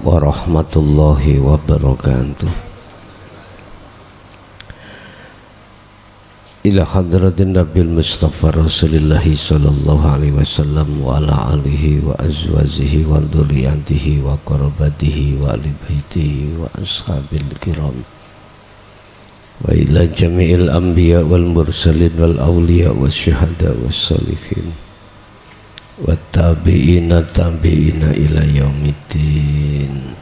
warahmatullahi wabarakatuh. Ila hadratin Nabil Mustafa Rasulillahi sallallahu alaihi wasallam wa ala alihi wa azwajihi wa dzurriyyatihi wa qarabatihi wa ahli baitihi wa ashabil kiram wa ila jami'il anbiya wal mursalin wal awliya was syuhada was salihin wa tabi'ina ila yaumiddin,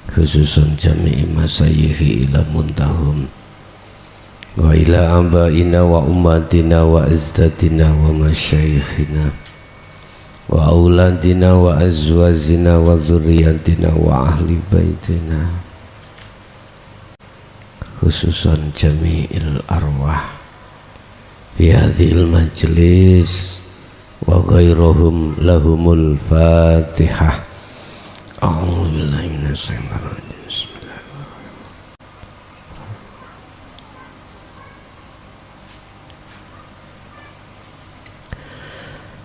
khususan jami'i masayikhi ila muntahum wa ila abaina wa ummatina wa azdadina wa masyayikhina wa auladina wa azwazina wa dzurriyyatina wa ahli baitina, khususan jami'il arwah fi hadhil majlis wa ghairuhum lahumul fatihah. A'udzu billahi minasyaitonir rajim.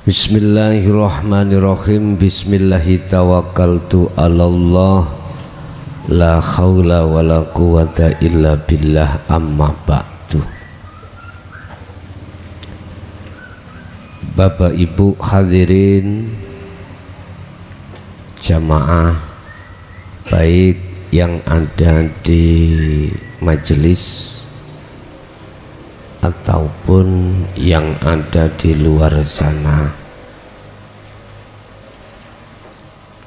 Bismillahirrahmanirrahim. Bismillahi tawakkaltu alallah, la khawla wa la quwata illa billah, amma ba'du. Bapak Ibu hadirin jamaah, baik yang ada di majelis ataupun yang ada di luar sana,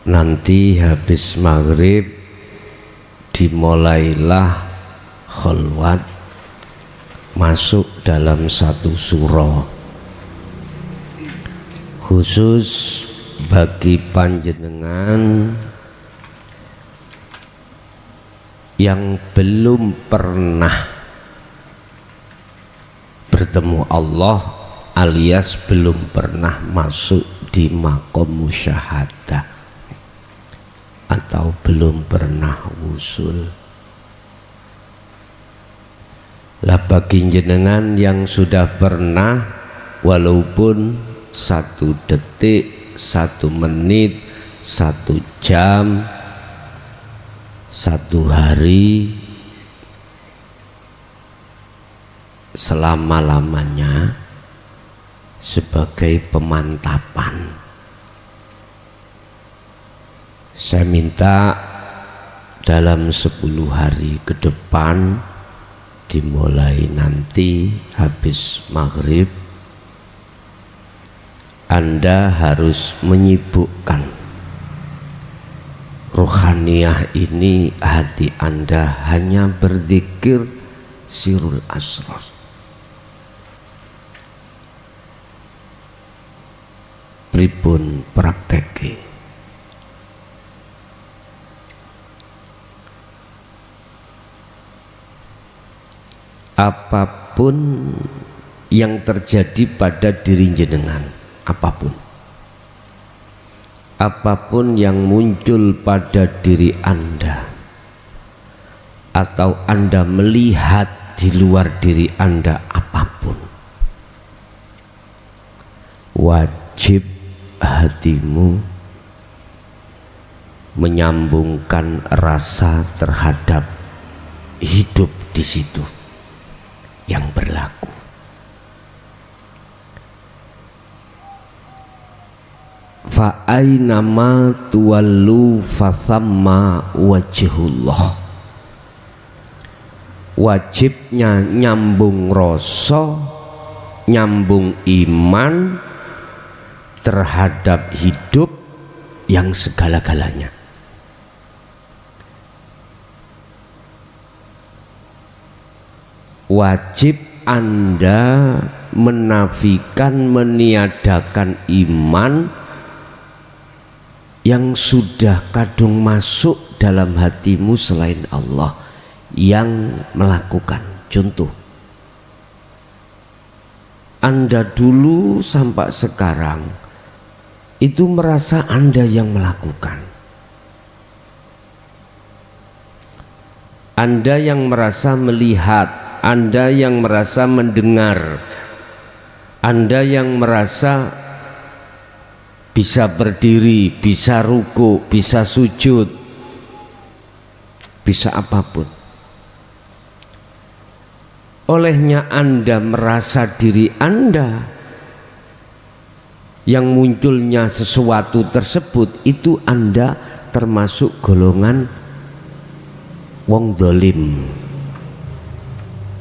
nanti habis maghrib dimulailah kholwat masuk dalam satu surah khusus bagi panjenengan yang belum pernah bertemu Allah alias belum pernah masuk di maqam musyahadah atau belum pernah wusul. Lah bagi jenengan yang sudah pernah, walaupun 1 detik, 1 menit, 1 jam, 1 hari, selama-lamanya sebagai pemantapan, saya minta dalam 10 hari ke depan, dimulai nanti habis maghrib, Anda harus menyibukkan ruhaniyah ini, hati Anda hanya berzikir sirul asrar. Pripun prakteke? Apapun yang terjadi pada diri jenengan, apapun yang muncul pada diri Anda atau Anda melihat di luar diri Anda, apapun, wajib hatimu menyambungkan rasa terhadap hidup di situ yang berlaku. Fa ainama tuwallu fasamma wajhullah. Wajibnya nyambung rasa, nyambung iman terhadap hidup yang segala-galanya. Wajib Anda menafikan, meniadakan iman yang sudah kadung masuk dalam hatimu selain Allah yang melakukan. Contoh, Anda dulu sampai sekarang itu merasa Anda yang melakukan, Anda yang merasa melihat, Anda yang merasa mendengar, Anda yang merasa bisa berdiri, bisa ruku, bisa sujud, bisa apapun. Olehnya Anda merasa diri Anda yang munculnya sesuatu tersebut, itu Anda termasuk golongan wong dolim,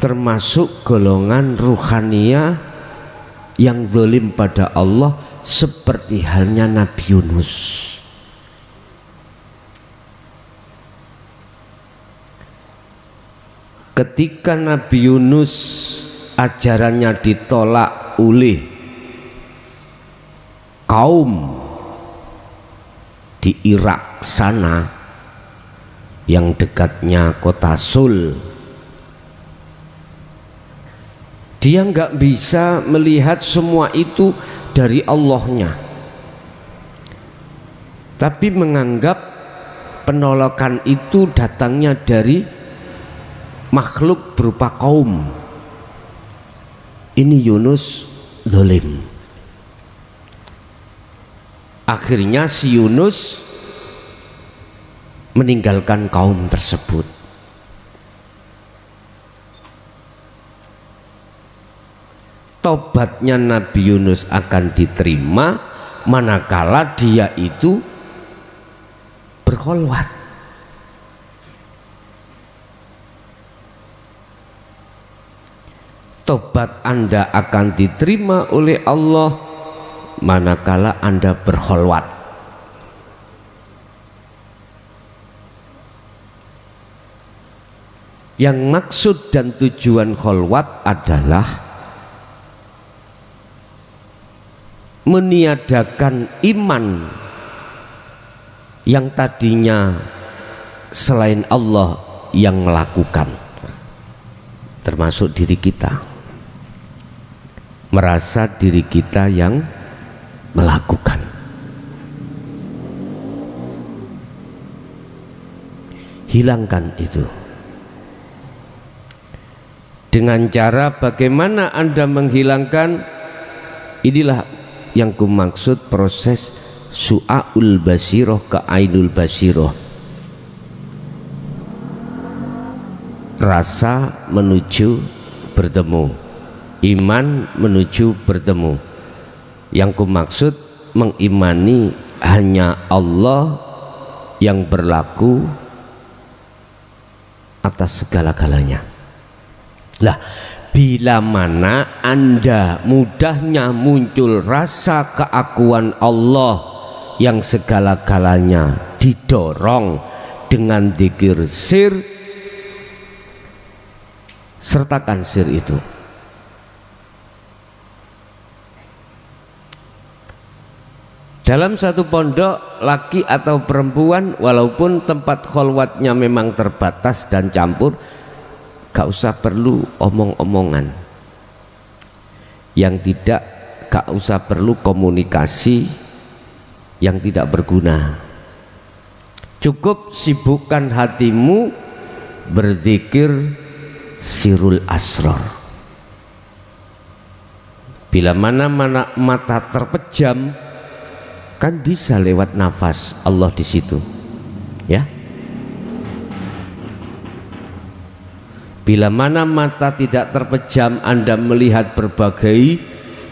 termasuk golongan ruhaniyah yang dolim pada Allah, seperti halnya Nabi Yunus. Ketika Nabi Yunus ajarannya ditolak oleh kaum di Irak sana yang dekatnya kota Sul, dia nggak bisa melihat semua itu dari Allahnya, tapi menganggap penolakan itu datangnya dari makhluk berupa kaum. Ini Yunus zalim. Akhirnya si Yunus meninggalkan kaum tersebut. Tobatnya Nabi Yunus akan diterima manakala dia itu berkholwat. Tobat Anda akan diterima oleh Allah manakala Anda berkholwat. Yang maksud dan tujuan kholwat adalah meniadakan iman yang tadinya selain Allah yang melakukan, termasuk diri kita. Merasa diri kita yang melakukan. Hilangkan itu. Dengan cara bagaimana Anda menghilangkan, inilah yang kumaksud proses su'aul basiroh ke ainul basiroh. Rasa menuju bertemu, iman menuju bertemu. Yang kumaksud mengimani hanya Allah yang berlaku atas segala-galanya. Lah, bila mana Anda mudahnya muncul rasa keakuan Allah yang segala-galanya didorong dengan dzikir sir, sertakan sir itu. Dalam satu pondok, laki atau perempuan, walaupun tempat kholwatnya memang terbatas dan campur, gak usah perlu omong-omongan. Yang tidak, gak usah perlu komunikasi yang tidak berguna. Cukup sibukkan hatimu berzikir sirul asror. Bila mana mata terpejam, kan bisa lewat nafas Allah di situ, ya. Bila mana mata tidak terpejam, Anda melihat berbagai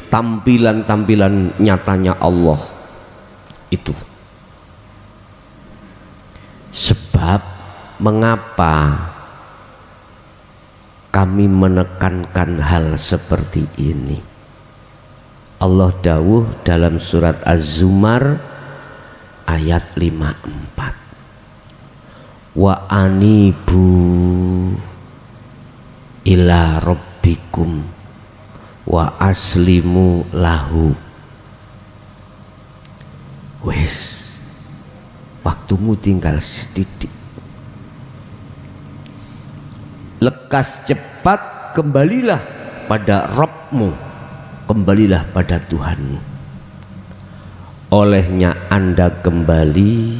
tampilan-tampilan nyatanya Allah itu. Sebab mengapa kami menekankan hal seperti ini? Allah dawuh dalam surat Az-Zumar ayat 54, wa anibu ila rabbikum wa aslimu lahu. Wes, waktumu tinggal sedikit, lekas cepat kembalilah pada Rabbmu, kembalilah pada Tuhanmu. Olehnya Anda kembali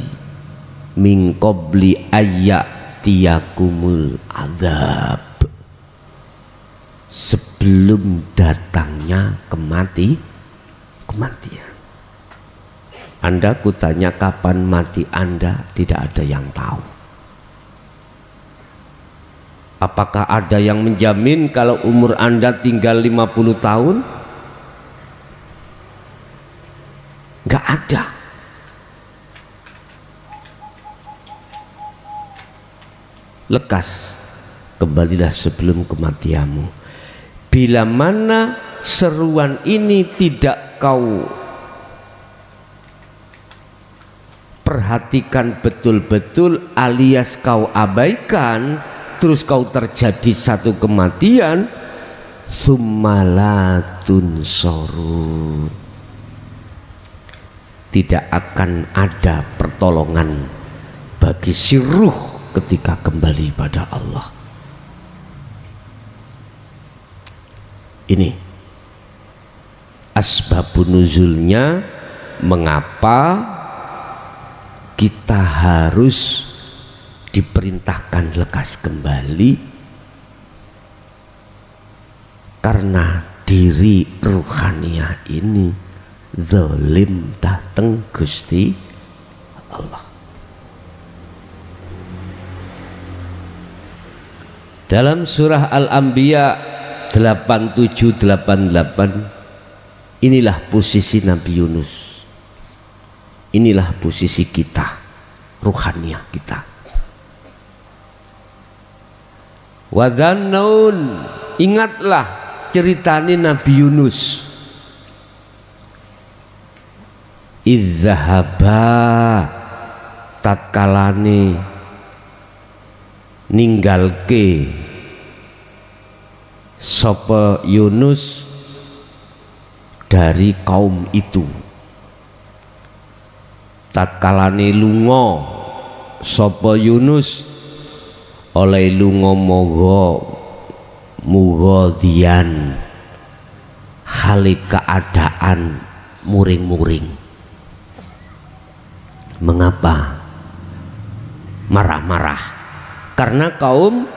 min qabli ayyatiyakumul adzab, sebelum datangnya kematian. Anda kutanya kapan mati Anda, tidak ada yang tahu. Apakah ada yang menjamin kalau umur Anda tinggal 50 tahun? Enggak ada. Lekas, kembalilah sebelum kematianmu. Bila mana seruan ini tidak kau perhatikan betul-betul alias kau abaikan, terus kau terjadi satu kematian, summalatun sorun, tidak akan ada pertolongan bagi si ruh ketika kembali pada Allah. Ini asbabun nuzulnya, mengapa kita harus diperintahkan lekas kembali, karena diri ruhaniah ini zalim dateng Gusti Allah. Dalam surah Al-Anbiya 87-88, inilah posisi Nabi Yunus, inilah posisi kita, ruhaniah kita. Wadhannaun, ingatlah ceritanya Nabi Yunus. Idzahaba, tatkalane ninggalke sapa Yunus dari kaum itu. Tatkalane lunga sapa Yunus oleh lunga mughadiyan, hale keadaan muring-muring. Mengapa marah-marah? Karena kaum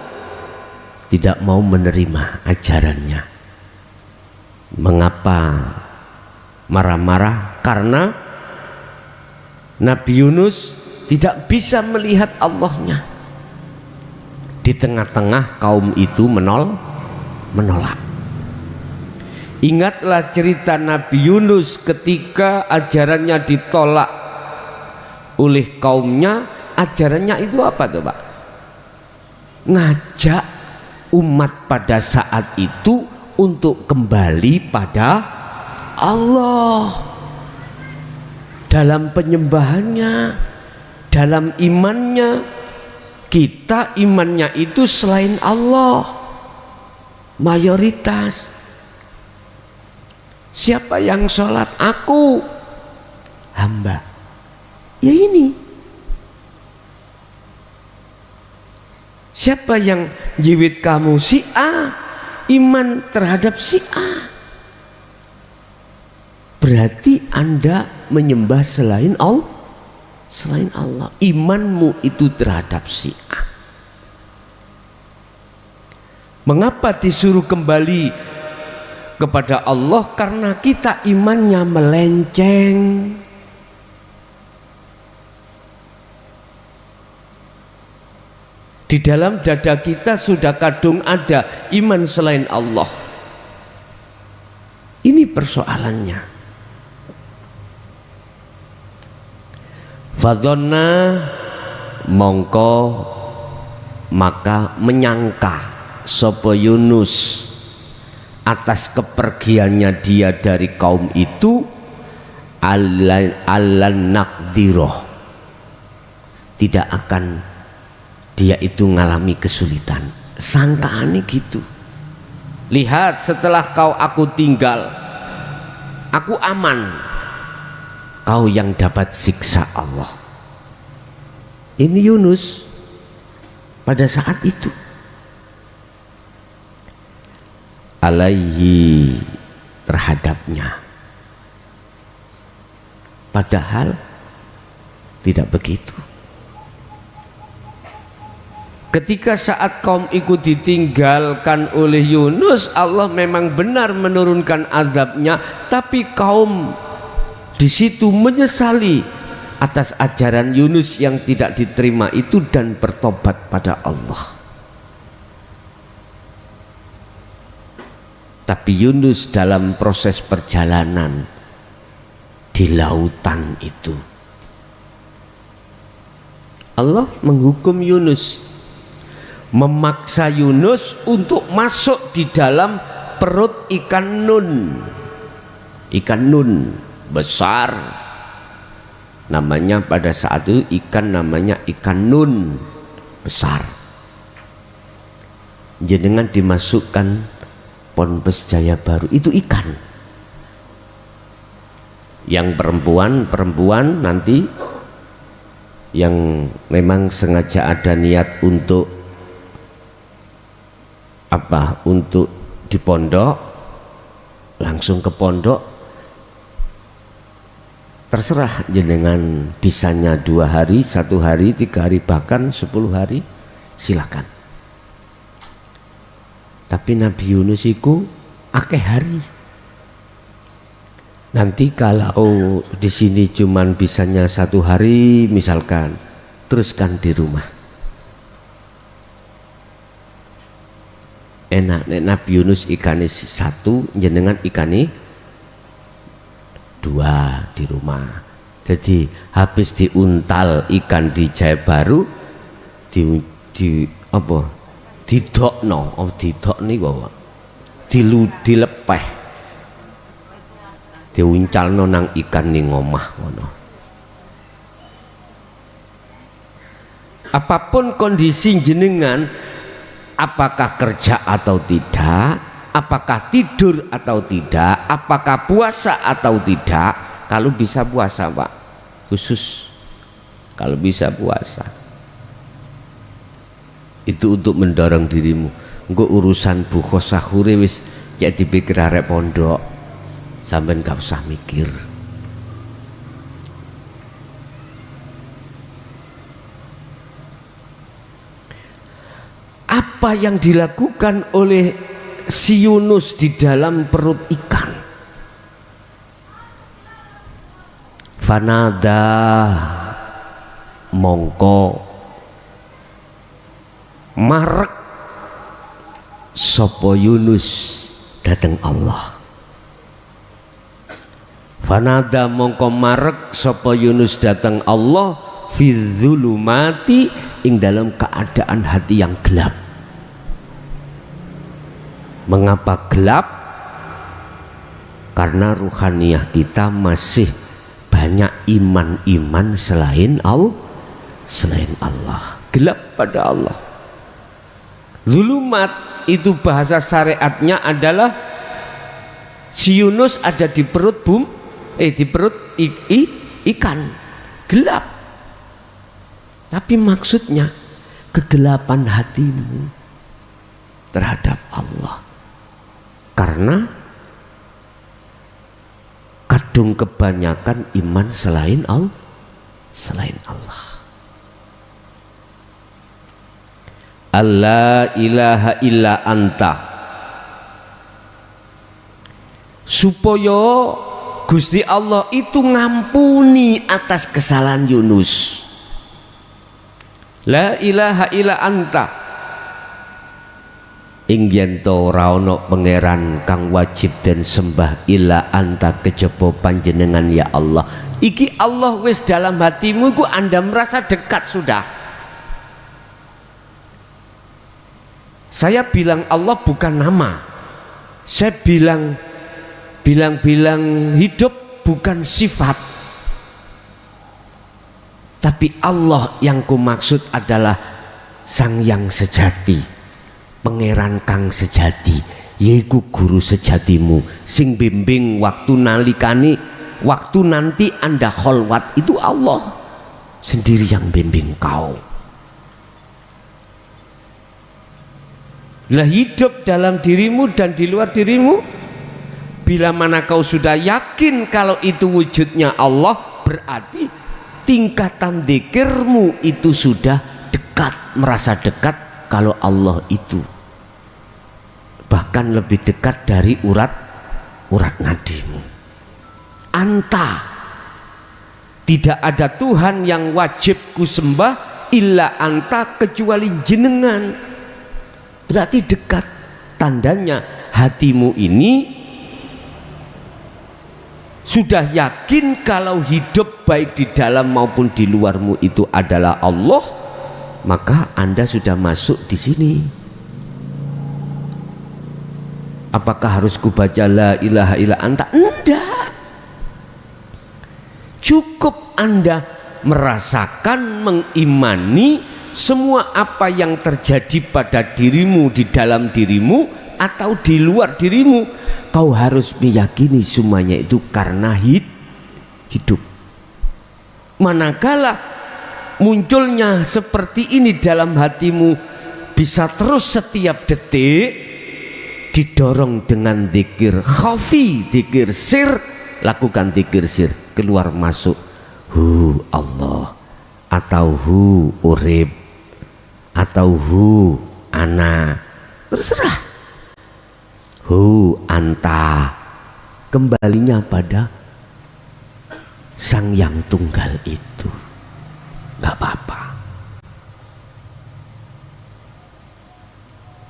tidak mau menerima ajarannya. Mengapa marah-marah? Karena Nabi Yunus tidak bisa melihat Allahnya. Di tengah-tengah kaum itu menolak. Ingatlah cerita Nabi Yunus ketika ajarannya ditolak oleh kaumnya. Ajarannya itu apa tuh Pak? Ngajak umat pada saat itu untuk kembali pada Allah dalam penyembahannya, dalam imannya. Kita imannya itu selain Allah mayoritas. Siapa yang sholat? Aku, hamba. Ya ini. Siapa yang jiwit kamu? Si A. Iman terhadap si A. Berarti Anda menyembah selain Allah. Selain Allah, imanmu itu terhadap si A. Mengapa disuruh kembali kepada Allah? Karena kita imannya melenceng. Di dalam dada kita sudah kadung ada iman selain Allah. Ini persoalannya. Fadhonna, mongko maka menyangka sapa Yunus atas kepergiannya dia dari kaum itu, alan naqdiroh, tidak akan dia itu ngalami kesulitan. Sangkaannya gitu. Lihat, setelah aku tinggal, aku aman. Kau yang dapat siksa Allah. Ini Yunus pada saat itu. Alaihi, terhadapnya. Padahal tidak begitu. Ketika saat kaum ikut ditinggalkan oleh Yunus, Allah memang benar menurunkan azabnya, tapi kaum di situ menyesali atas ajaran Yunus yang tidak diterima itu dan bertobat pada Allah. Tapi Yunus dalam proses perjalanan di lautan itu, Allah menghukum Yunus, memaksa Yunus untuk masuk di dalam perut ikan nun. Ikan nun besar, namanya pada saat itu ikan namanya ikan nun besar. Jenengan dimasukkan Ponpes Jaya Baru itu ikan. Yang perempuan nanti yang memang sengaja ada niat untuk apa? Untuk di pondok, langsung ke pondok, terserah jenengan, bisanya 2 hari, 1 hari, 3 hari, bahkan 10 hari, silakan. Tapi Nabi Yunus itu akeh hari. Nanti kalau di sini cuman bisanya 1 hari misalkan, teruskan di rumah. Enak nek Nabi Yunus ikane 1, jenengan ikane 2 di rumah. Jadi habis diuntal ikan di Jaya Baru, di apa? Didokno, didok niku dilepeh, diuncalno nang ikan ning omah ngono. Apapun kondisi jenengan, apakah kerja atau tidak, apakah tidur atau tidak, apakah puasa atau tidak, kalau bisa puasa Pak, khusus kalau bisa puasa. Itu untuk mendorong dirimu. Engko urusan buka sahure wis cek dipikir arek pondok, sampean gak usah mikir. Apa yang dilakukan oleh si Yunus di dalam perut ikan? Fanada, mongko marek sopo Yunus dateng Allah. Fanada mongko marek sopo Yunus dateng Allah fi dzulumati, ing dalam keadaan hati yang gelap. Mengapa gelap? Karena ruhaniyah kita masih banyak iman-iman selain Allah. Gelap pada Allah. Zulumat itu bahasa syariatnya adalah si Yunus ada di perut ikan, gelap. Tapi maksudnya kegelapan hatimu terhadap Allah, karena kadung kebanyakan iman selain Allah. Allah ilaha illa anta, supaya Gusti Allah itu ngampuni atas kesalahan Yunus. La ilaha illa anta, ing yen to ora ana pangeran kang wajib den sembah illa anta kejaba panjenengan ya Allah. Iki Allah wis dalam hatimu ku, Anda merasa dekat sudah. Saya bilang Allah bukan nama, saya bilang hidup bukan sifat, tapi Allah yang ku maksud adalah Sang Yang sejati, pangeran kang sejati, yaiku guru sejatimu sing bimbing waktu nalikani, waktu nanti Anda kholwat, itu Allah sendiri yang bimbing kau. Lah hidup dalam dirimu dan di luar dirimu, bila mana kau sudah yakin kalau itu wujudnya Allah, berarti tingkatan dzikirmu itu sudah dekat, merasa dekat kalau Allah itu bahkan lebih dekat dari urat nadimu. Anta Tidak ada Tuhan yang wajib ku sembah illa anta, kecuali jenengan. Berarti dekat. Tandanya hatimu ini sudah yakin kalau hidup baik di dalam maupun di luarmu itu adalah Allah, maka Anda sudah masuk di sini. Apakah harus kubaca la ilaha illa anta? Enggak. Cukup Anda merasakan, mengimani semua apa yang terjadi pada dirimu, di dalam dirimu atau di luar dirimu, kau harus meyakini semuanya itu karena hidup. Manakala munculnya seperti ini dalam hatimu, bisa terus setiap detik didorong dengan zikir khafi, zikir sir. Lakukan zikir sir, keluar masuk hu Allah, atau hu urib, atau hu ana, terserah. Hu anta, kembalinya pada Sang Yang Tunggal itu, nggak apa-apa.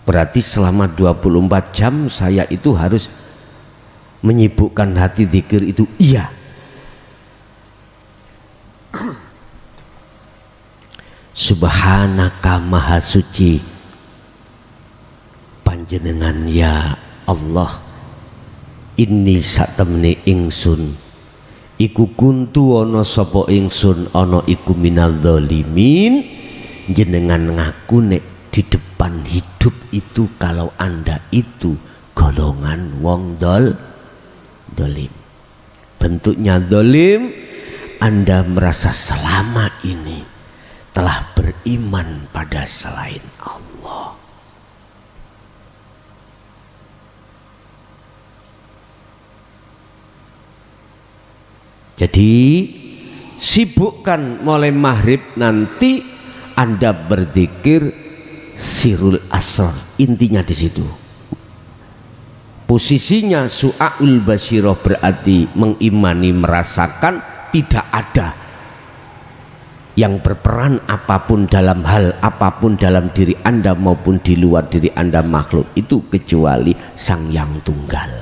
Berarti selama 24 jam saya itu harus menyibukkan hati zikir itu, iya. Subhanaka maha suci panjenengan ya Allah, inni satemne ingsun iku kuntu ana sapa ingsun ana iku minal zalimin. Jenengan ngaku nek di depan hidup itu kalau Anda itu golongan wong dolim. Bentuknya dolim, Anda merasa selama ini telah beriman pada selain Allah. Jadi sibukkan mulai maghrib nanti Anda berzikir sirul asrar, intinya di situ. Posisinya su'aul basyirah, berarti mengimani, merasakan tidak ada yang berperan apapun dalam hal apapun dalam diri Anda maupun di luar diri Anda makhluk itu kecuali Sang Yang Tunggal,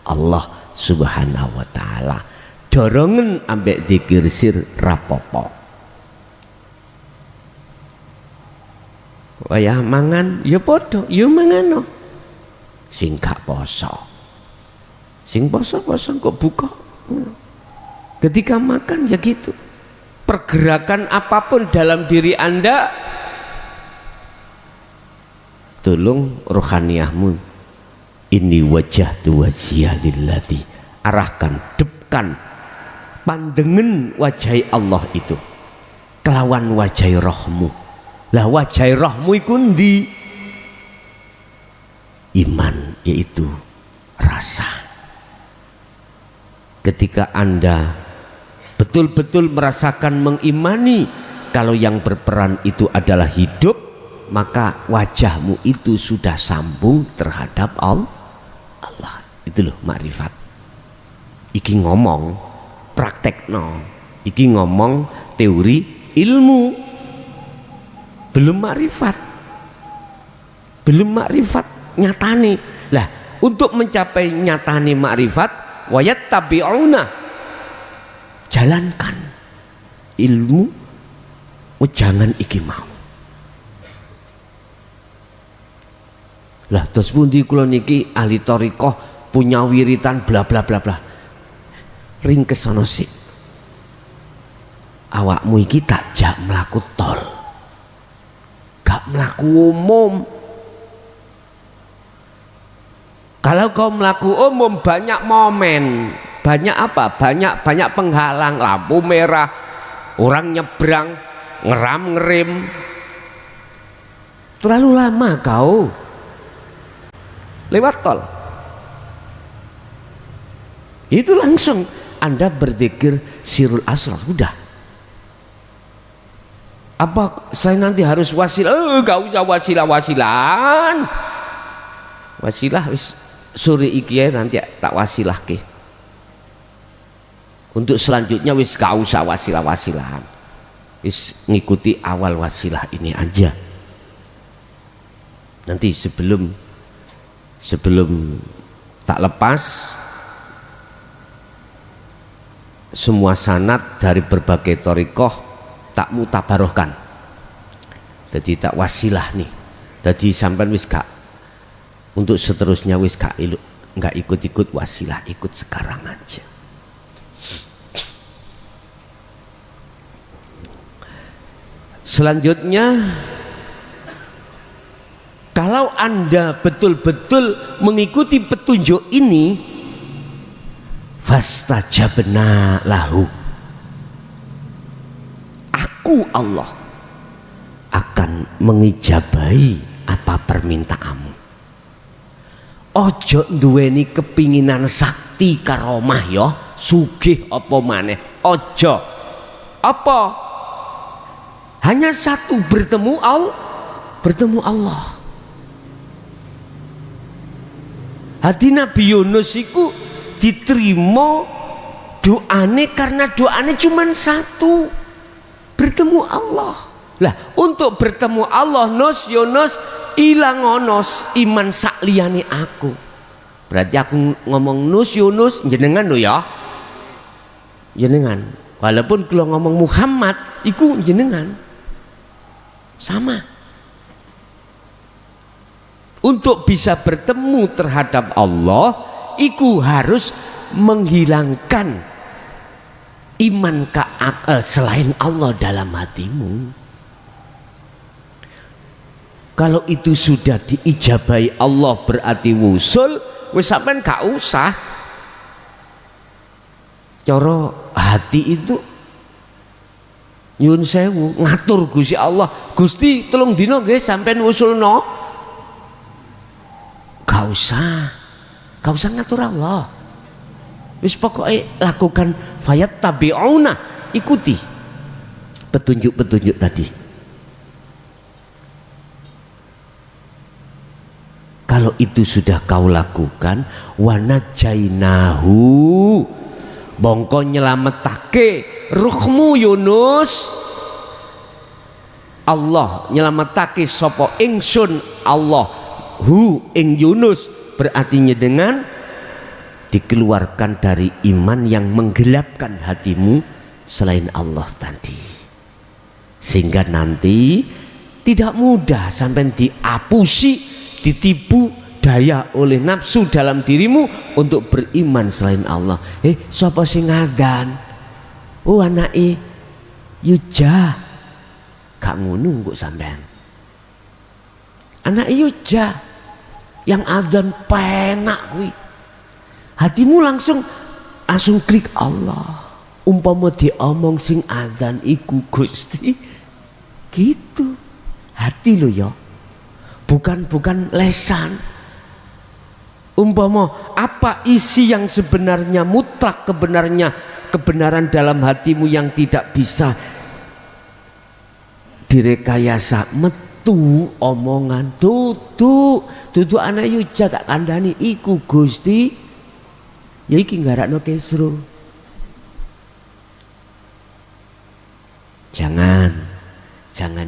Allah Subhanahu wa Ta'ala. Dorongan ambek zikir sir rapopo. Wayah mangan ya podo, ya mangano. Sing gak poso, sing poso kok buka. Ketika makan ya gitu. Pergerakan apapun dalam diri Anda, tolong rohaniyahmu ini wajah tu wajhiya lilladzi, arahkan, depkan pandengen wajah Allah itu kelawan wajah rohmu. Lah wajah rohmu iku ndi? Iman, yaitu rasa. Ketika Anda betul-betul merasakan, mengimani kalau yang berperan itu adalah hidup, maka wajahmu itu sudah sambung terhadap Allah. Itu loh makrifat. Iki ngomong praktekno, iki ngomong teori ilmu, belum makrifat, belum makrifat nyatane. Lah untuk mencapai nyatane makrifat, wayat tabi'una, jalankan ilmu, jangan iki mau. Lah terus pundi kula niki ahli thariqah punya wiritan bla bla bla bla. Ringkes ana sik. Awakmu iki tak jak mlaku tol. Gak mlaku umum. Kalau kau melaku umum banyak momen, banyak apa? Banyak penghalang, lampu merah, orang nyebrang, ngeram-ngerim. Terlalu lama kau lewat tol. Itu langsung Anda berzikir sirul asrar, udah. Apa saya nanti harus wasilah? Gak usah wasilah-wasilan. Wasilah wis sore iki nanti tak wasilah ke. Untuk selanjutnya wis gak usah wasilah-wasilahan, wis ngikuti awal wasilah ini aja. Nanti sebelum tak lepas, semua sanad dari berbagai thariqah tak mutabarohkan, jadi tak wasilah nih. Jadi sampai wis gak, untuk seterusnya wis gak ikut-ikut wasilah, ikut sekarang aja. Selanjutnya, kalau Anda betul-betul mengikuti petunjuk ini, fastajabna lahu, aku Allah akan mengijabahi apa permintaanmu. Ojo duweni kepinginan sakti karomah ya, sugih apa maneh, ojo. Apa? Hanya satu, bertemu Allah. Hati Nabi Yunus itu diterima doane karena doane cuma satu, bertemu Allah. Lah untuk bertemu Allah, Yunus ilang onos iman sakliyane aku. Berarti aku ngomong Yunus jenengan lo ya, jenengan. Walaupun kalau ngomong Muhammad iku jenengan sama. Untuk bisa bertemu terhadap Allah iku harus menghilangkan iman selain Allah dalam hatimu. Kalau itu sudah diijabahi Allah berarti wusul, wis sampean gak usah coro hati itu nyuwun sewu ngatur Gusti Allah, Gusti telung dina nggih sampean wusulno. Gak usah ngatur Allah, wis pokoknya lakukan fayat tabi'una, ikuti petunjuk-petunjuk tadi. Kalau itu sudah kau lakukan, wanajainahu, bongko nyelametake ruhmu Yunus, Allah nyelametake sopo ingsun Allah hu ing Yunus, berarti dengan dikeluarkan dari iman yang menggelapkan hatimu selain Allah tadi, sehingga nanti tidak mudah sampai diapusi, ditipu daya oleh nafsu dalam dirimu untuk beriman selain Allah. Sapa sing ngadan? Oh anake Yuja, gak ngono kok sampean. Anak Yuja yang adzan penak kuwi, hatimu langsung klik Allah. Umpama diomong sing adzan iku Gusti, gitu hati lo ya, bukan lesan. Umpama apa isi yang sebenarnya mutlak, kebenaran dalam hatimu yang tidak bisa direkayasa, metu omongan tutu anak Yuja tak kandani iku Gusti, ya iki nggarakno kesro. Jangan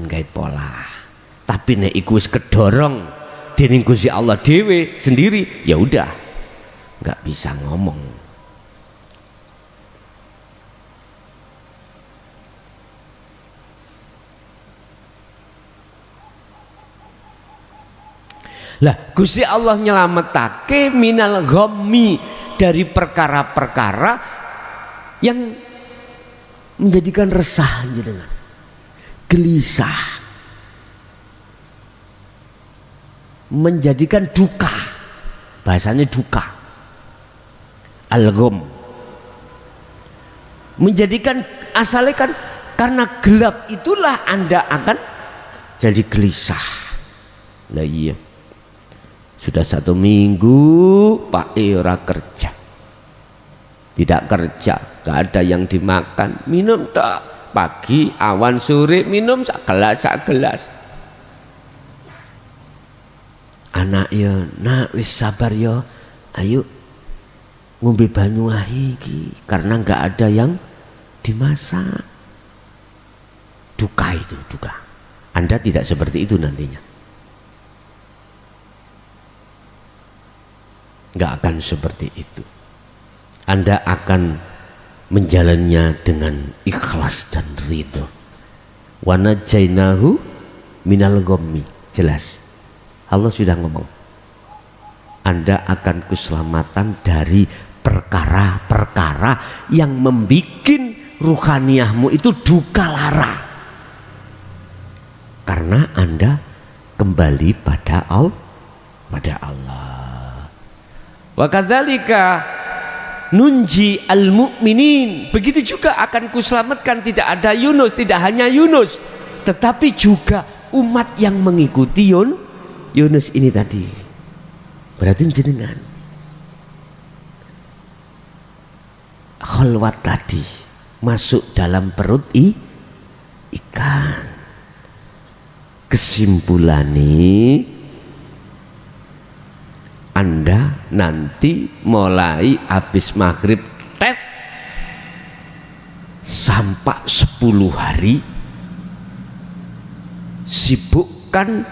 gawe pola, tapi nek iku wis kedorong dening Gusti Allah dhewe sendiri, ya udah nggak bisa ngomong. Lah Gusti Allah nyelametake minal ghammi, dari perkara-perkara yang menjadikan resah jenengan, gelisah, menjadikan duka, bahasanya duka, al-gham, menjadikan asalnya kan karena gelap itulah Anda akan jadi gelisah. Lah iya, sudah 1 minggu Pak ora kerja, tidak kerja, gak ada yang dimakan, minum tak, pagi awan sore minum sak gelas. Anak ya nak wis sabar ya, ayo ngombe banyu ae iki karena nggak ada yang dimasak. Duka itu, duka. Anda tidak seperti itu nantinya. Nggak akan seperti itu. Anda akan menjalannya dengan ikhlas dan ridho. Wa najainahu minal ghammi. Jelas. Allah sudah ngomong. Anda akan keselamatan dari perkara-perkara yang membikin ruhaniyahmu itu duka lara. Karena Anda kembali pada Allah. Wa kadzalika nunji al-mu'minin. Begitu juga akan kuselamatkan, tidak ada Yunus, tidak hanya Yunus, tetapi juga umat yang mengikuti Yunus ini tadi. Berarti jenengan khalwat tadi masuk dalam perut ikan. Kesimpulannya Anda nanti mulai habis maghrib sampai 10 hari sibukkan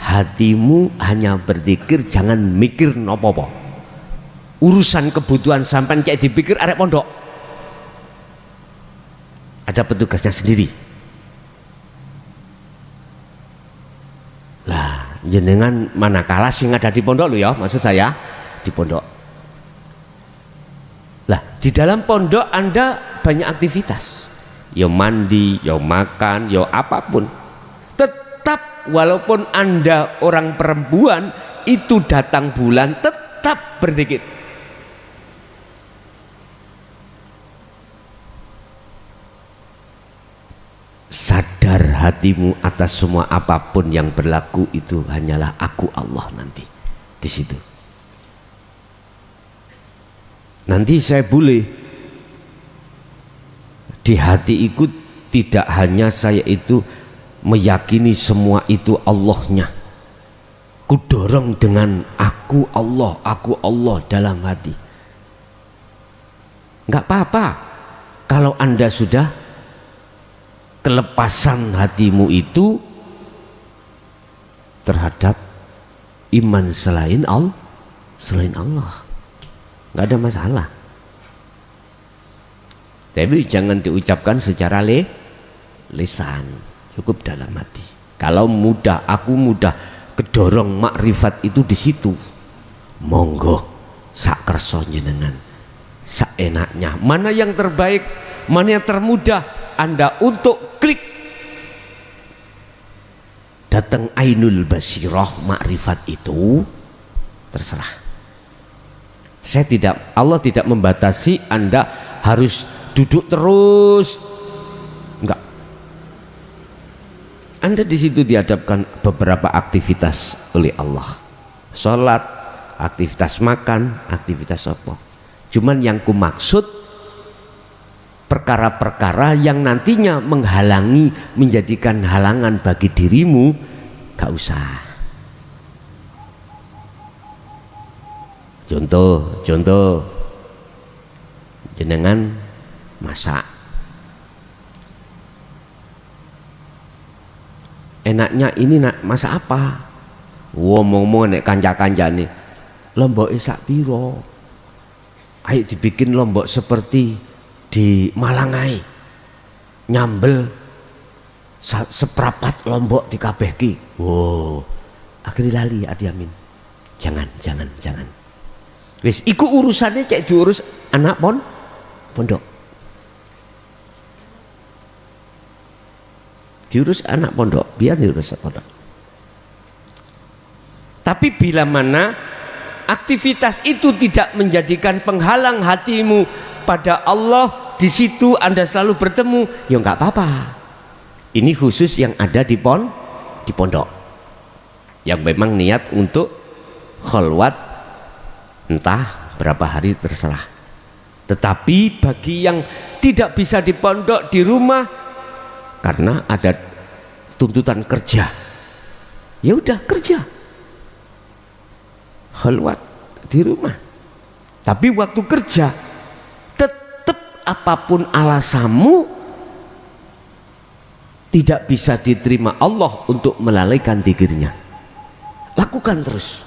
hatimu hanya berzikir, jangan mikir nopo-nopo. Urusan kebutuhan sampai cek dipikir arek pondok. Ada petugasnya sendiri. Lah, jenengan manakala sing ada di pondok lo ya, maksud saya di pondok. Lah, di dalam pondok Anda banyak aktivitas. Yo mandi, yo makan, yo apapun. Tetap walaupun Anda orang perempuan itu datang bulan tetap berzikir. Sadar hatimu atas semua apapun yang berlaku itu hanyalah aku Allah nanti di situ. Nanti saya boleh di hati ikut tidak hanya saya itu meyakini semua itu Allahnya. Kudorong dengan aku Allah dalam hati. Enggak apa-apa kalau Anda sudah kelepasan hatimu itu terhadap iman selain Allah, nggak ada masalah. Tapi jangan diucapkan secara lisan, cukup dalam hati. Kalau aku mudah kedorong makrifat itu di situ, monggo sak kerso jenengan, sak enaknya. Mana yang terbaik, mana yang termudah Anda untuk klik datang ainul basirah makrifat itu, terserah. Allah tidak membatasi Anda harus duduk terus, enggak. Anda di situ dihadapkan beberapa aktivitas oleh Allah, sholat, aktivitas makan, aktivitas apa. Cuman yang ku maksud perkara-perkara yang nantinya menghalangi, menjadikan halangan bagi dirimu, gak usah. Contoh jenengan masak, enaknya ini masak apa? Ngomong-ngomong nek kanca-kancane lombok sak piro, ayo dibikin lombok seperti di Malangai, nyambel seprapat lombok di kabehki. Wow, akhirnya lali ati amin. Jangan. Wis, iku urusannya cek diurus anak pondok. Diurus anak pondok, biar diurus pondok. Tapi bila mana aktivitas itu tidak menjadikan penghalang hatimu pada Allah, di situ Anda selalu bertemu, ya nggak apa-apa. Ini khusus yang ada di pondok, yang memang niat untuk khalwat entah berapa hari terserah. Tetapi bagi yang tidak bisa di pondok, di rumah karena ada tuntutan kerja, ya udah kerja, khalwat di rumah. Tapi waktu kerja tetap apapun alasanmu tidak bisa diterima Allah untuk melalaikan zikirnya. Lakukan terus,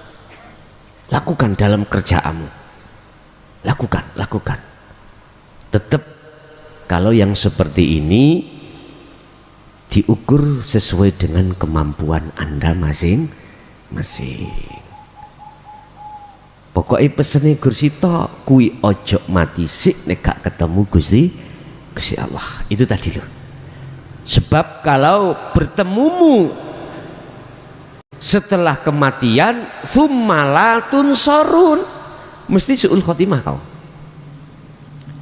lakukan dalam kerjaanmu, lakukan. Tetap kalau yang seperti ini diukur sesuai dengan kemampuan Anda masing-masing. Pokoknya pesennya Gursito kui ojo mati sik nek gak ketemu Gusti Allah. Itu tadi loh. Sebab kalau bertemumu setelah kematian tsummalatun sorun, mesti su'ul khotimah kau.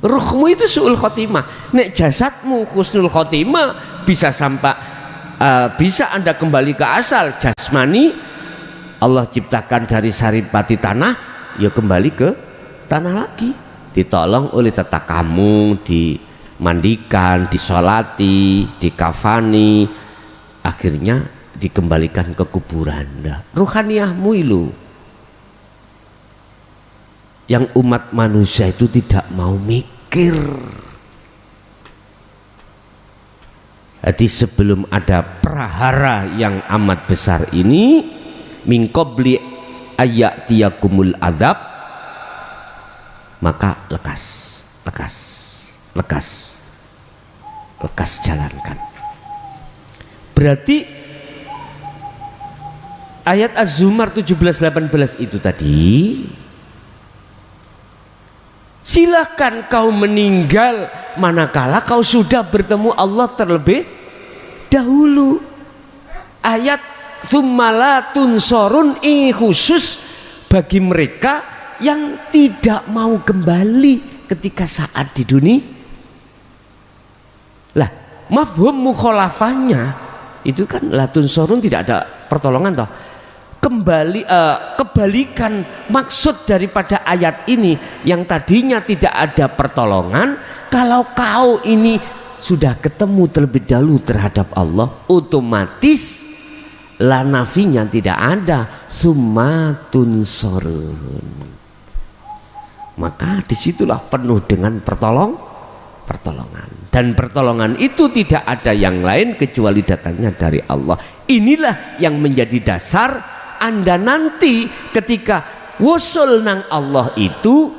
Ruhmu itu su'ul khotimah. Nek jasadmu husnul khotimah, bisa sampai bisa Anda kembali ke asal jasmani. Allah ciptakan dari saripati tanah, ya kembali ke tanah lagi, ditolong oleh tetakamu, dimandikan, disolati, dikafani, akhirnya dikembalikan ke kuburan. Ruhaniyahmu itu yang umat manusia itu tidak mau mikir. Jadi sebelum ada prahara yang amat besar ini, min qabli ayyatiyakumul adzab, maka lekas jalankan. Berarti ayat Az-Zumar 17-18 itu tadi, silakan kau meninggal manakala kau sudah bertemu Allah terlebih dahulu. Ayat tsummalatun sorun ini khusus bagi mereka yang tidak mau kembali ketika saat di dunia. Lah, mafhum mukhalafahnya itu kan latun sorun, tidak ada pertolongan toh. Kebalikan maksud daripada ayat ini yang tadinya tidak ada pertolongan, kalau kau ini sudah ketemu terlebih dahulu terhadap Allah, otomatis lanafinya tidak ada, summatun sorun. Maka disitulah penuh dengan pertolongan, dan pertolongan itu tidak ada yang lain kecuali datangnya dari Allah. Inilah yang menjadi dasar Anda nanti ketika wusul nang Allah itu,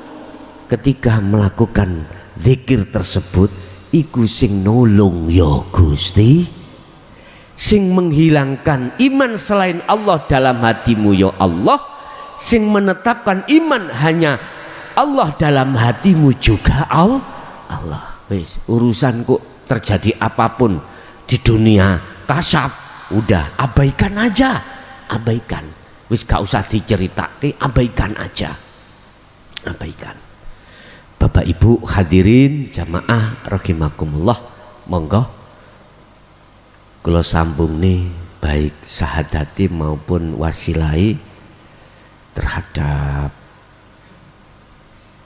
ketika melakukan zikir tersebut, iku sing nolong ya Gusti, sing menghilangkan iman selain Allah dalam hatimu ya Allah, sing menetapkan iman hanya Allah dalam hatimu juga Allah. Wis, urusanku terjadi apapun di dunia kasyaf, udah abaikan aja, abaikan. Wis gak usah diceritake, abaikan aja, abaikan. Bapak Ibu hadirin jamaah rahimakumullah, monggo kula sambung nih baik sahadati maupun wasilai terhadap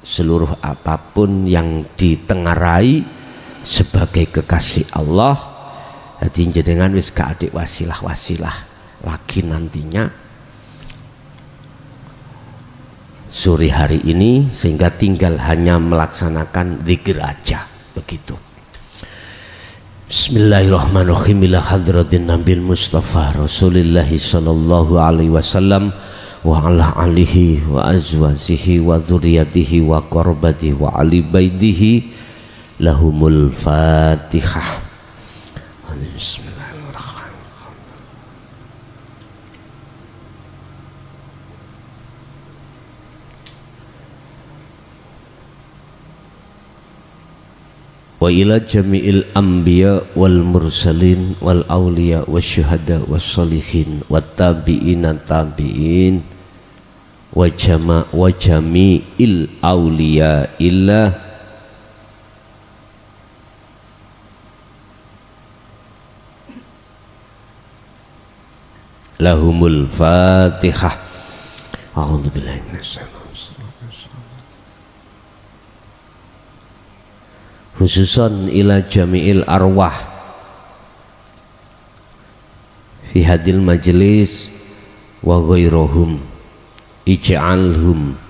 seluruh apapun yang ditengarai sebagai kekasih Allah. Jadi jenengan wis gak adik wasilah-wasilah lagi nantinya sore hari ini, sehingga tinggal hanya melaksanakan zikir aja begitu. Bismillahirrahmanirrahim. Ila hadratin Nabil Mustafa Rasulillah sallallahu alaihi wasallam wa ala alihi wa azwajihi wa dzurriyyatihi wa qarbatihi wa ali baitihi lahumul Fatihah. Bismillahirrahmanirrahim. Wa ila jami'il anbiya wal mursalin wal awliya wasyuhada wassalihin wat tabi'ina tabi'in wa jami'il awliya illa lahumul Fatihah. A'udzubillahi minasyaitonir khususan ila jami'il arwah fi hadil majlis wa ghairuhum ij'alhum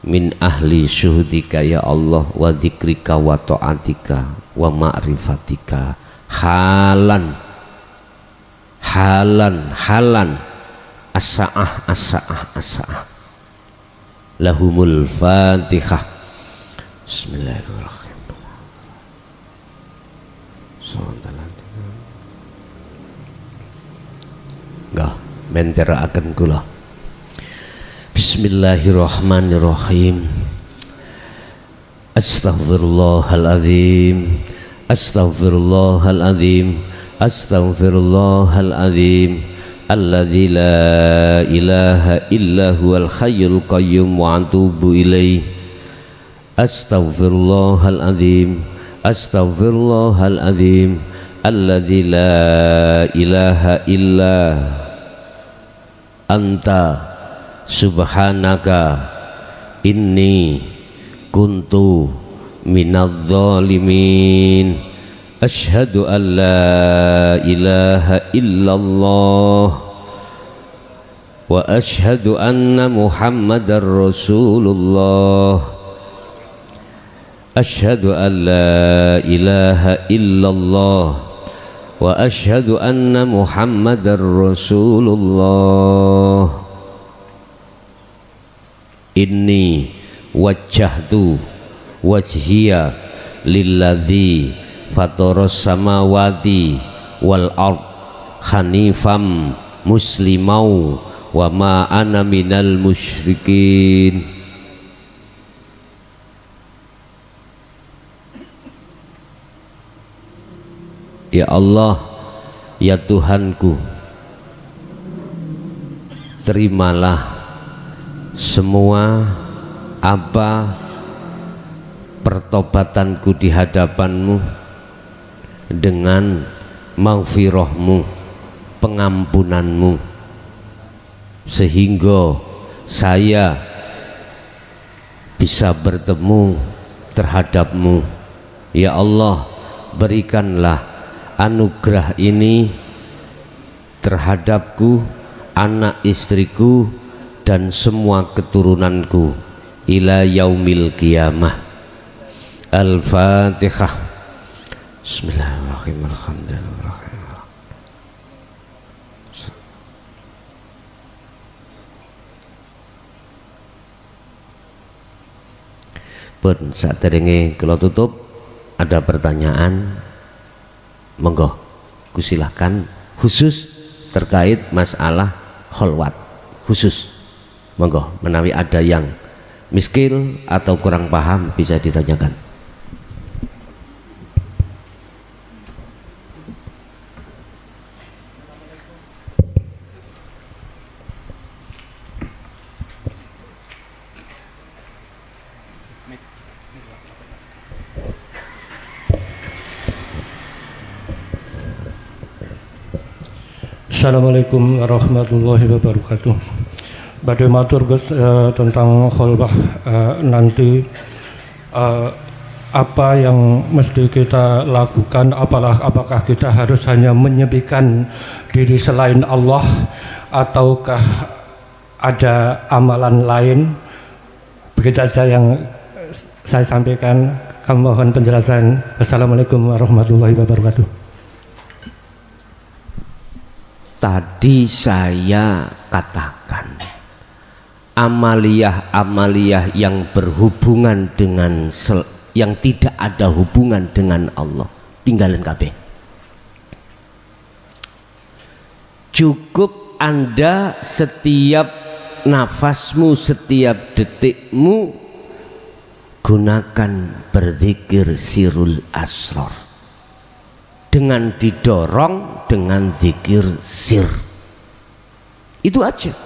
min ahli syuhudika ya Allah wa dzikrika wa ta'atika wa ma'rifatika halan as-sa'ah lahumul fatihah. Bismillahirrahmanirrahim. Enggak menteraaken kula. Bismillahirrahmanirrahim. Astaghfirullahaladzim, astaghfirullahaladzim, astaghfirullahaladzim, alladzi la ilaha illa huwal hayyul qayyum wa atubu ilaih. Astaghfirullahaladzim, astaghfirullahaladzim, alladzi la ilaha illa anta subhanaka inni kuntu minadh dhalimin. Asyhadu an la ilaha illallah wa asyhadu anna muhammadar rasulullah. Asyhadu an la ilaha illallah wa asyhadu anna muhammadar rasulullah. Inni wajjahtu wajhiya lilladzi fataras samawati wal ard hanifam muslimau wa ma ana minal musyrikin. Ya Allah, ya Tuhanku, terimalah semua apa pertobatanku di hadapanmu dengan maghfirahmu, pengampunanmu, sehingga saya bisa bertemu terhadapmu. Ya Allah, berikanlah anugerah ini terhadapku, anak istriku, dan semua keturunanku ila yaumil qiyamah. Al-Fatihah. Bismillahirrahmanirrahim. Alhamdulillah. Pun saderenge kula tutup, ada pertanyaan, monggo kusilahkan, khusus terkait masalah kholwat khusus. Monggo, menawi ada yang miskil atau kurang paham bisa ditanyakan. Assalamualaikum warahmatullahi wabarakatuh. Badai matur Gus tentang kholwah nanti apa yang mesti kita lakukan, apakah kita harus hanya menyebikan diri selain Allah ataukah ada amalan lain? Begitu saja yang saya sampaikan, kami mohon penjelasan. Assalamualaikum warahmatullahi wabarakatuh. Tadi saya katakan amaliyah-amaliyah yang berhubungan dengan yang tidak ada hubungan dengan Allah tinggalin kabeh. Cukup Anda setiap nafasmu, setiap detikmu gunakan berzikir sirul asrar dengan didorong dengan zikir sir. Itu aja.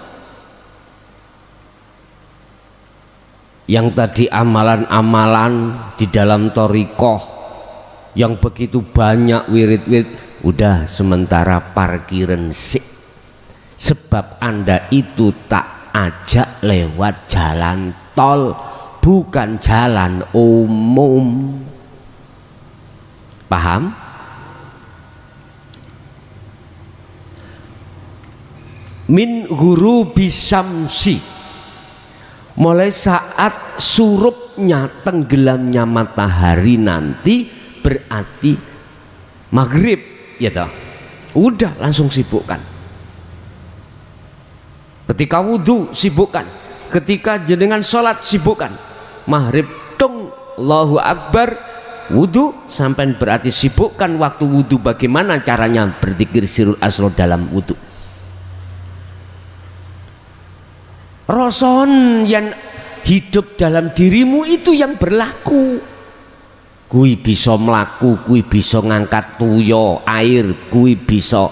Yang tadi amalan-amalan di dalam thariqah yang begitu banyak wirid-wirid, udah sementara parkiran sik. Sebab Anda itu tak ajak lewat jalan tol, bukan jalan umum. Paham? Min ghurubi syamsi Mulai saat surupnya, tenggelamnya matahari nanti berarti maghrib, ya toh. Udah langsung sibukkan. Ketika wudhu sibukkan, ketika jenengan sholat sibukkan. Maghrib tung, Allahu Akbar, wudhu sampai berarti sibukkan waktu wudhu. Bagaimana caranya berzikir sirul asrar dalam wudhu? Rason yang hidup dalam dirimu itu yang berlaku. Kui bisa melaku, kui bisa ngangkat tuyo air, kui bisa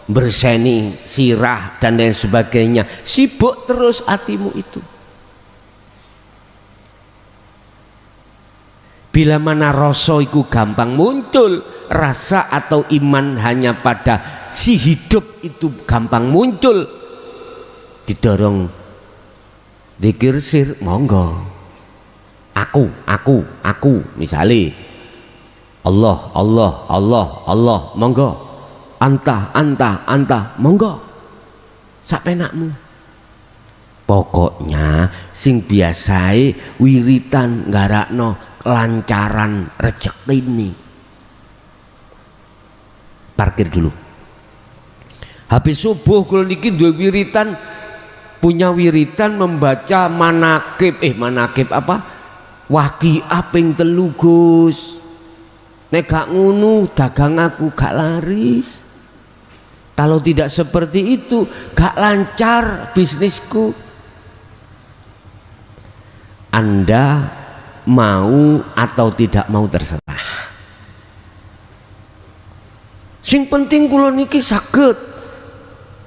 berseni sirah dan lain sebagainya. Sibuk terus hatimu itu. Bila mana rasa itu gampang muncul, rasa atau iman hanya pada si hidup itu gampang muncul, didorong zikir sir, monggo. Aku misalnya Allah, monggo. Anta, monggo. Sapenakmu. Pokoknya sing biasai wiritan nggarakno kelancaran rezeki ini. Parkir dulu. Habis subuh kalau niki dua wiritan, punya wiritan membaca manakib apa? Waqiah ping 3 Gus. Nek gak ngunu dagang aku gak laris. Kalau tidak seperti itu gak lancar bisnisku. Anda mau atau tidak mau terserah. Sing penting kula niki saged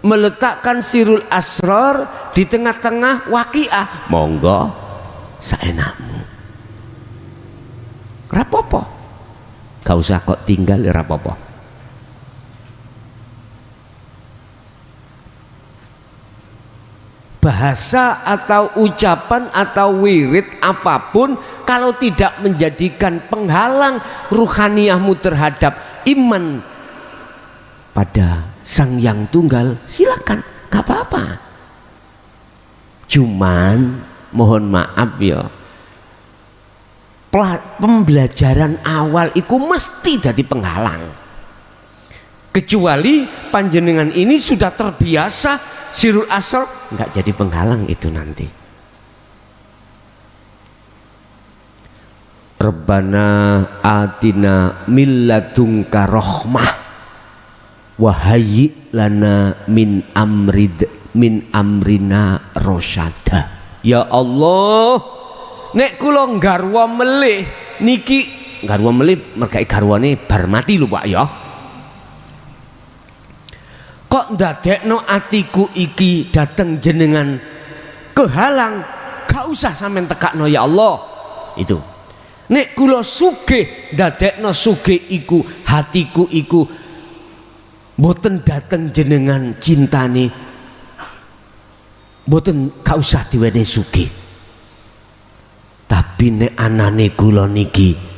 meletakkan sirul asrar di tengah-tengah waqiah. Monggo saenakmu. Rapopo, gak usah kok tinggal rapopo. Bahasa atau ucapan atau wirid apapun kalau tidak menjadikan penghalang ruhaniyahmu terhadap iman pada Sang Yang Tunggal, silakan, gak apa-apa. Cuman mohon maaf ya, pembelajaran awal itu mesti jadi penghalang. Kecuali panjenengan ini sudah terbiasa sirul asrar, nggak jadi penghalang itu nanti. Rabbana atina milladunka rahmah wa hayyi lana min amrina rosyada. Ya Allah, nek kula garwa melih niki, garwa melih mergai garwane bar mati lho Pak ya. Kok ndadekno atiku iki dateng jenengan kehalang, gak usah sampean tekakno ya Allah. Itu. Nek kula sugih ndadekno sugih iku hatiku iku mboten dateng jenengan cintane, mboten gak usah diwenehi sugih. Tapi nek anane kula niki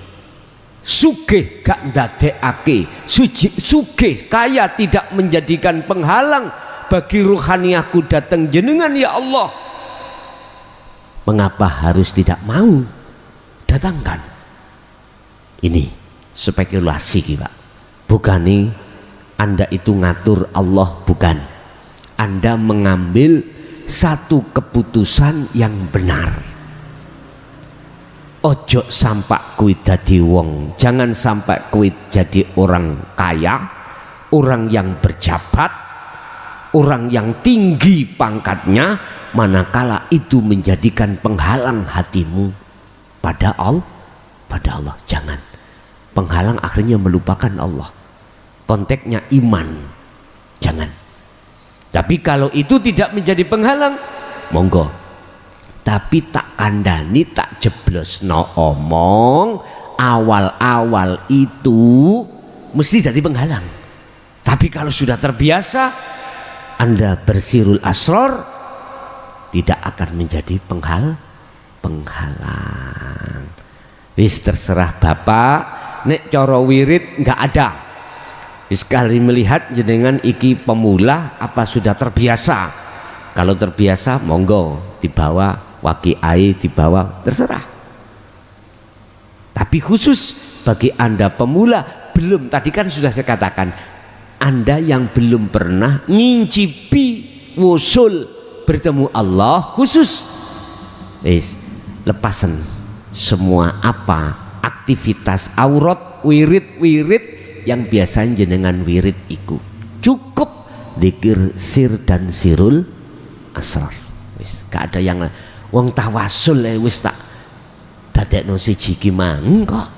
sugih gak ndadekake, sugih kaya tidak menjadikan penghalang bagi ruhaniyahku datang jenengan ya Allah, mengapa harus tidak mau datangkan? Ini spekulasi kita, bukan nih Anda itu ngatur Allah, bukan. Anda mengambil satu keputusan yang benar. Ojo sampai kuwi dadi wong, jangan sampai kuwi jadi orang kaya, orang yang berjabat, orang yang tinggi pangkatnya, manakala itu menjadikan penghalang hatimu pada Allah. Jangan. Penghalang akhirnya melupakan Allah. Konteksnya iman. Jangan. Tapi kalau itu tidak menjadi penghalang, monggo. Tapi tak kandani, tak jeblos no omong, awal-awal itu mesti jadi penghalang. Tapi kalau sudah terbiasa Anda bersirul asrar, tidak akan menjadi penghalang. Wis terserah Bapak, nek coro wirid nggak ada. Sekali melihat jenengan iki pemula apa sudah terbiasa. Kalau terbiasa monggo dibawa waqi'ai di bawah, terserah. Tapi khusus bagi Anda pemula, belum, tadi kan sudah saya katakan, Anda yang belum pernah ngincipi wusul bertemu Allah, khusus lepasan semua apa aktivitas aurat, wirid yang biasanya jenengan wirid iku, cukup dzikir sir dan sirul asrar. Wis gak ada yang wong tawasul wis tak dadekno siji ki mang kok.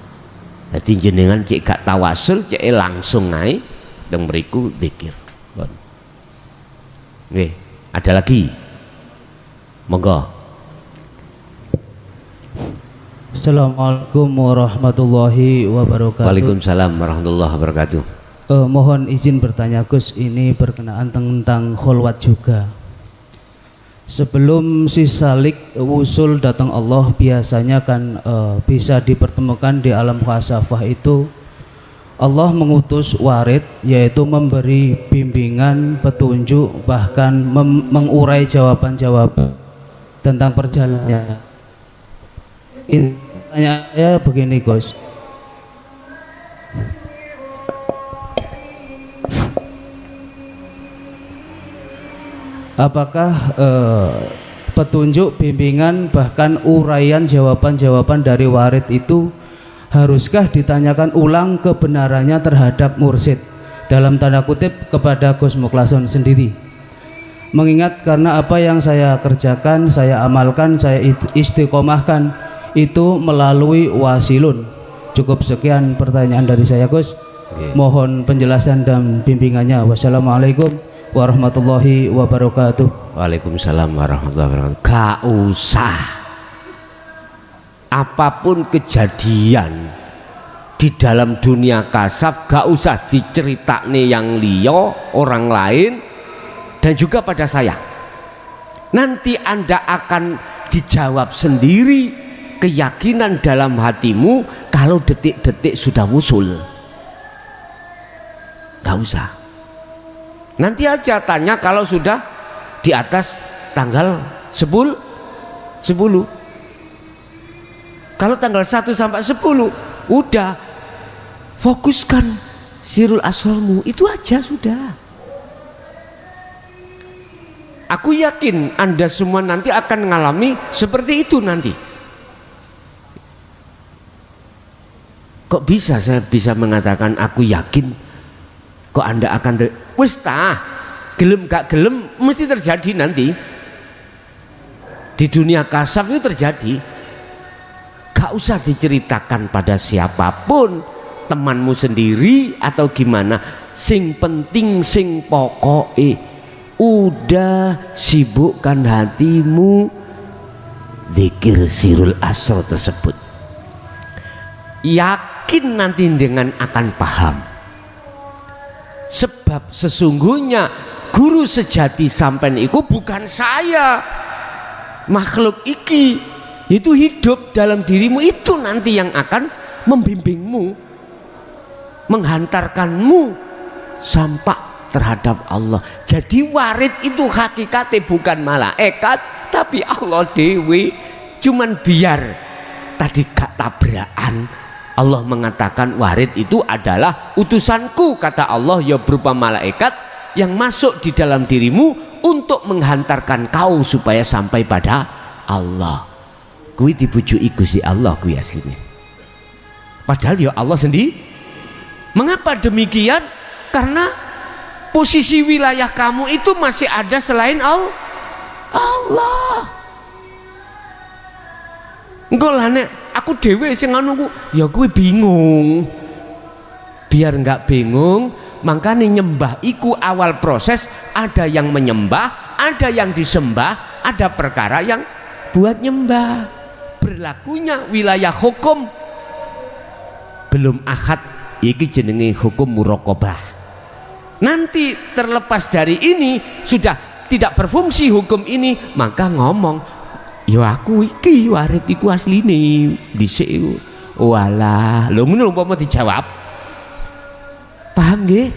Dadi jenengan cek gak tawasul, cek langsung ae teng mriku dzikir. Nggih, ada lagi. Monggo. Assalamualaikum warahmatullahi wabarakatuh. Waalaikumsalam warahmatullahi wabarakatuh. Mohon izin bertanya Gus, ini berkenaan tentang kholwat juga. Sebelum si salik wusul datang Allah, biasanya kan bisa dipertemukan di alam khasafah itu. Allah mengutus warid, yaitu memberi bimbingan, petunjuk, bahkan mengurai jawaban-jawaban tentang perjalanannya. Tanya begini Gus, apakah petunjuk, bimbingan, bahkan uraian jawaban-jawaban dari warid itu haruskah ditanyakan ulang kebenarannya terhadap mursyid, dalam tanda kutip kepada Gus Mukhlason sendiri? Mengingat karena apa yang saya kerjakan, saya amalkan, saya istiqomahkan itu melalui wasilun. Cukup sekian pertanyaan dari saya Gus. Mohon penjelasan dan bimbingannya. Wassalamualaikum warahmatullahi wabarakatuh. Waalaikumsalam warahmatullahi wabarakatuh. Gak usah, apapun kejadian di dalam dunia kasaf gak usah diceritakne yang liya, orang lain, dan juga pada saya. Nanti Anda akan dijawab sendiri keyakinan dalam hatimu kalau detik-detik sudah wusul. Gak usah, nanti aja tanya kalau sudah di atas tanggal 10. Kalau tanggal 1 sampai 10 udah fokuskan sirul asrarmu, itu aja sudah. Aku yakin Anda semua nanti akan mengalami seperti itu nanti. Kok bisa saya bisa mengatakan aku yakin? Kok Anda akan wis tah, gelem gak gelem mesti terjadi nanti. Di dunia kasaf itu terjadi. Gak usah diceritakan pada siapapun, temanmu sendiri atau gimana. Sing penting, sing pokoke, udah sibukkan hatimu zikir sirul asrar tersebut. Yakin nanti dengan akan paham. Sebab sesungguhnya guru sejati sampean iku bukan saya, makhluk iki itu hidup dalam dirimu, itu nanti yang akan membimbingmu, menghantarkanmu sampai terhadap Allah. Jadi warid itu hakikatnya bukan malaikat tapi Allah dewi. Cuman biar tadi gak tabrakan, Allah mengatakan warid itu adalah utusanku, kata Allah, ya berupa malaikat yang masuk di dalam dirimu untuk menghantarkan kau supaya sampai pada Allah. Kui dibujuki Gusti Allah kui asline. Padahal ya Allah sendiri. Mengapa demikian? Karena posisi wilayah kamu itu masih ada selain Allah. Engko lah nek aku dhewe sing anu ya kuwi bingung. Biar enggak bingung, makanya nyembah iku awal proses ada yang menyembah, ada yang disembah, ada perkara yang buat nyembah. Berlakunya wilayah hukum belum akad, iki jenenge hukum muraqabah. Nanti terlepas dari ini sudah tidak berfungsi hukum ini, maka ngomong ya aku iki warid iku asline dhisik iku. Walah, lho ngono umpama dijawab. Paham nggih?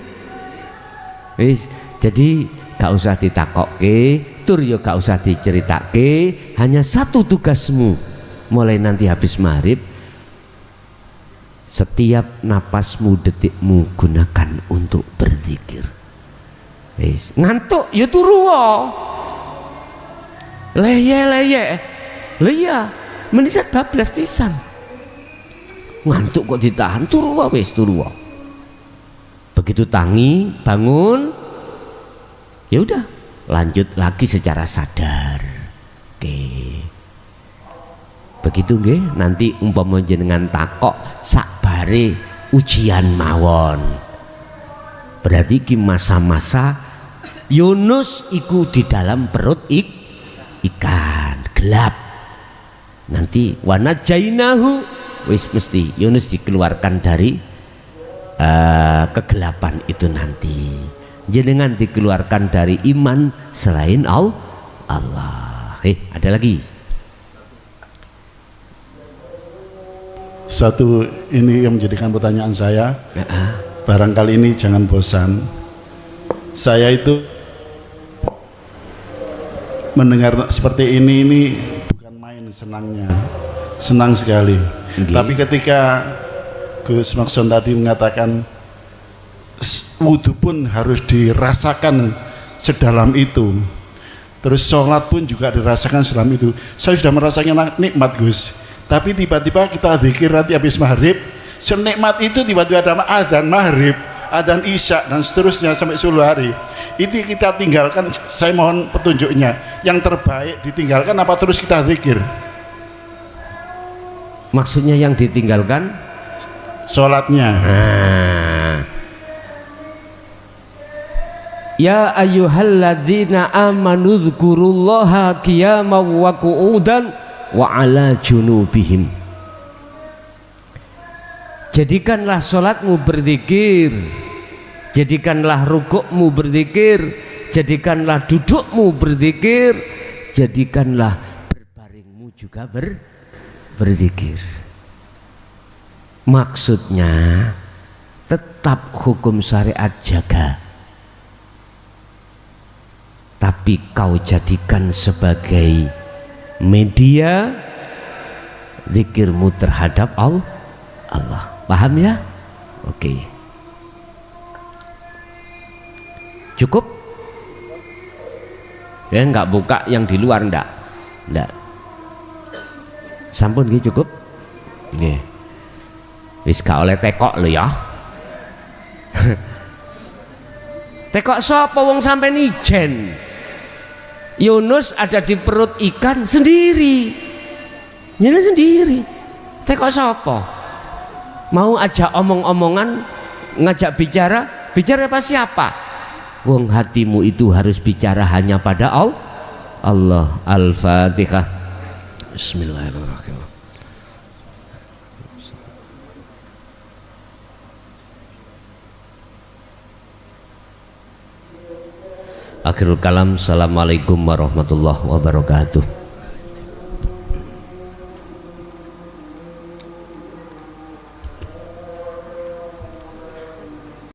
Wis, jadi gak usah ditakokke, tur yo gak usah diceritake, hanya satu tugasmu mulai nanti habis maghrib, setiap napasmu, detikmu gunakan untuk berzikir. Wis ngantuk ya turu wae. Leye iya menisan bablas pisan. Ngantuk kok ditahan, turu wae wis, turu wae. Begitu tangi bangun, ya udah lanjut lagi secara sadar. Oke. Begitu nggih, nanti umpama jenengan takok sakbare ujian mawon. Berarti ki masa-masa Yunus iku di dalam perut ikan gelap. Nanti wanajainahu, wis mesti Yunus dikeluarkan dari kegelapan itu nanti. Jenengan dikeluarkan dari iman selain Allah. Ada lagi. Satu ini yang menjadikan pertanyaan saya. Barangkali ini jangan bosan. Saya itu mendengar seperti ini bukan main senangnya, senang sekali. Tapi ketika Gus Makson tadi mengatakan wudhu pun harus dirasakan sedalam itu, terus sholat pun juga dirasakan sedalam itu. Saya sudah merasakan nikmat Gus, tapi tiba-tiba kita zikir nanti habis maghrib, senikmat itu tiba-tiba ada adzan maghrib, adzan isya dan seterusnya sampai 10 hari. Itu kita tinggalkan. Saya mohon petunjuknya, yang terbaik ditinggalkan apa terus kita zikir? Maksudnya yang ditinggalkan sholatnya. Ya ayyuhalladzina amanu dzkurullaha qiyaman wa qu'udan wa ala junubihim. Jadikanlah sholatmu berzikir, jadikanlah rukukmu berzikir, jadikanlah dudukmu berzikir, jadikanlah berbaringmu juga berzikir. Maksudnya tetap hukum syariat jaga, tapi kau jadikan sebagai media zikirmu terhadap Allah. Paham ya? Oke. Cukup? Ya nggak buka yang di luar ndak? Sampun nggih cukup? Nggih. Wis gak oleh tekok lho ya. Tekok sapa wong sampean ijen? Yunus ada di perut ikan sendiri. Nyene sendiri. Tekok sapa? Mau ajak omong-omongan, ngajak bicara apa siapa? Wong hatimu itu harus bicara hanya pada Allah. Al-Fatihah. Bismillahirrahmanirrahim. Akhirul kalam. Assalamualaikum warahmatullahi wabarakatuh.